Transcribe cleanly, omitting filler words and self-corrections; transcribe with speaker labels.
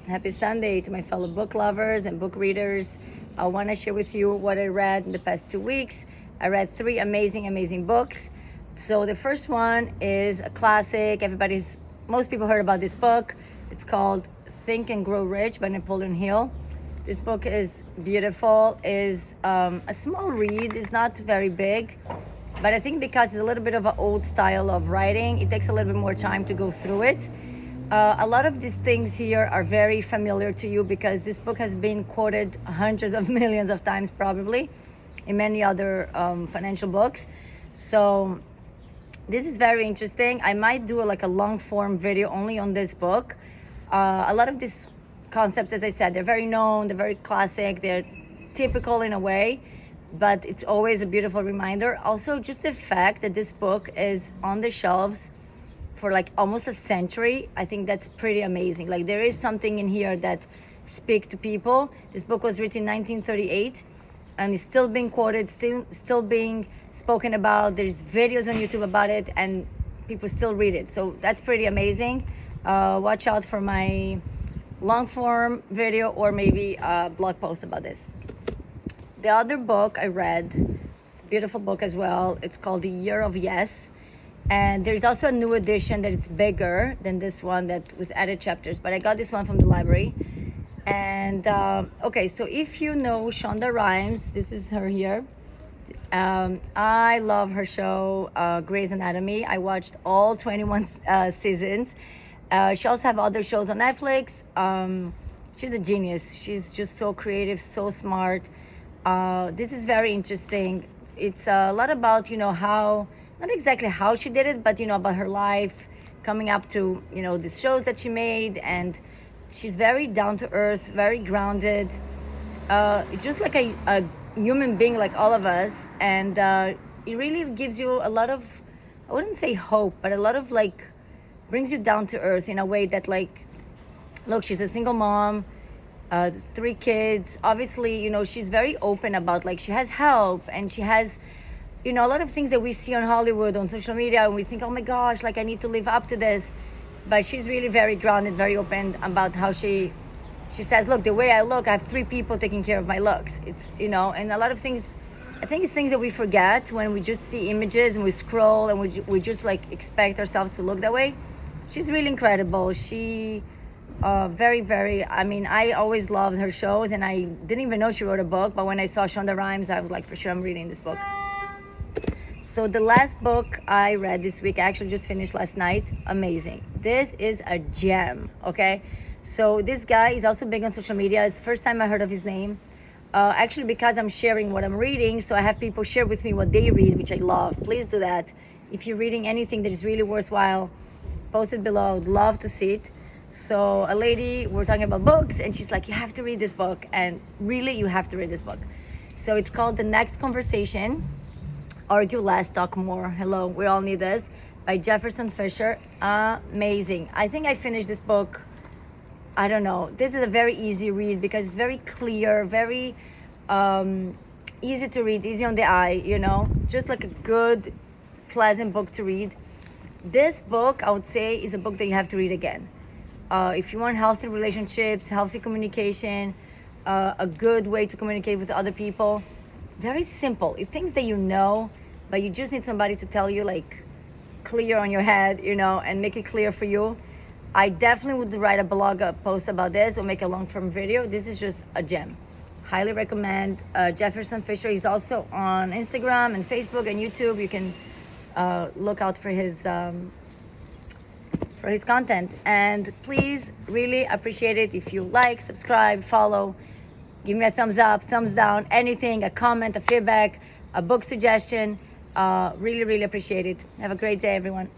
Speaker 1: Happy Sunday to my fellow book lovers and book readers. I want to share with you what I read in the past 2 weeks. I read 3 amazing books. So the first one is a classic. Most people heard about this book. It's called Think and Grow Rich by Napoleon Hill. This book is beautiful, is a small read, it's not very big, but I think because it's a little bit of an old style of writing, it takes a little bit more time to go through it. A lot of these things here are very familiar to you because this book has been quoted hundreds of millions of times probably in many other financial books. So this is very interesting. I might do a long form video only on this book. A lot of these concepts, as I said, they're very known, they're very classic, they're typical in a way, but it's always a beautiful reminder. Also, just the fact that this book is on the shelves for almost a century, I think that's pretty amazing. There is something in here that speaks to people. This book was written in 1938 and it's still being quoted, still being spoken about. There's videos on YouTube about it and people still read it. So that's pretty amazing. Watch out for my long form video or maybe a blog post about this. The other book I read, it's a beautiful book as well. It's called The Year of Yes. And there's also a new edition that it's bigger than this one that with added chapters. But I got this one from the library. And okay, so if you know Shona Rhimes, this is her here. I love her show, Grey's Anatomy. I watched all 21 seasons. She also have other shows on Netflix. She's a genius. She's just so creative, so smart. This is very interesting. It's a lot about, how, not exactly how she did it, but, about her life coming up to, the shows that she made. And she's very down to earth, very grounded. Just like a human being like all of us. And it really gives you a lot of, I wouldn't say hope, but a lot of brings you down to earth in a way that look, she's a single mom, 3 kids. Obviously, she's very open about she has help and she has, a lot of things that we see on Hollywood, on social media, and we think, oh my gosh, I need to live up to this. But she's really very grounded, very open about how she says, look, the way I look, I have 3 people taking care of my looks. It's, and a lot of things, I think it's things that we forget when we just see images and we scroll and we just expect ourselves to look that way. She's really incredible. She I always loved her shows and I didn't even know she wrote a book, but when I saw Shonda Rhimes, I was for sure I'm reading this book. So the last book I read this week, I actually just finished last night. Amazing. This is a gem, okay? So this guy is also big on social media. It's the first time I heard of his name. Actually, because I'm sharing what I'm reading, so I have people share with me what they read, which I love. Please do that. If you're reading anything that is really worthwhile, post it below. I would love to see it. So a lady, we're talking about books, and she's like, you have to read this book. And really, you have to read this book. So it's called The Next Conversation. Argue Less, Talk More. Hello, we all need this. By Jefferson Fisher. Amazing. I think I finished this book, I don't know. This is a very easy read because it's very clear, very easy to read, easy on the eye, just a good, pleasant book to read. This book, I would say, is a book that you have to read again. If you want healthy relationships, healthy communication, a good way to communicate with other people, very simple. It's things that but you just need somebody to tell you, clear on your head, and make it clear for you. I definitely would write a blog post about this or make a long-form video. This is just a gem. Highly recommend. Jefferson Fisher is also on Instagram and Facebook and YouTube. You can look out for his content. And please, really appreciate it if you subscribe, follow, give me a thumbs up, thumbs down, anything, a comment, a feedback, a book suggestion. Really appreciate it. Have a great day, everyone.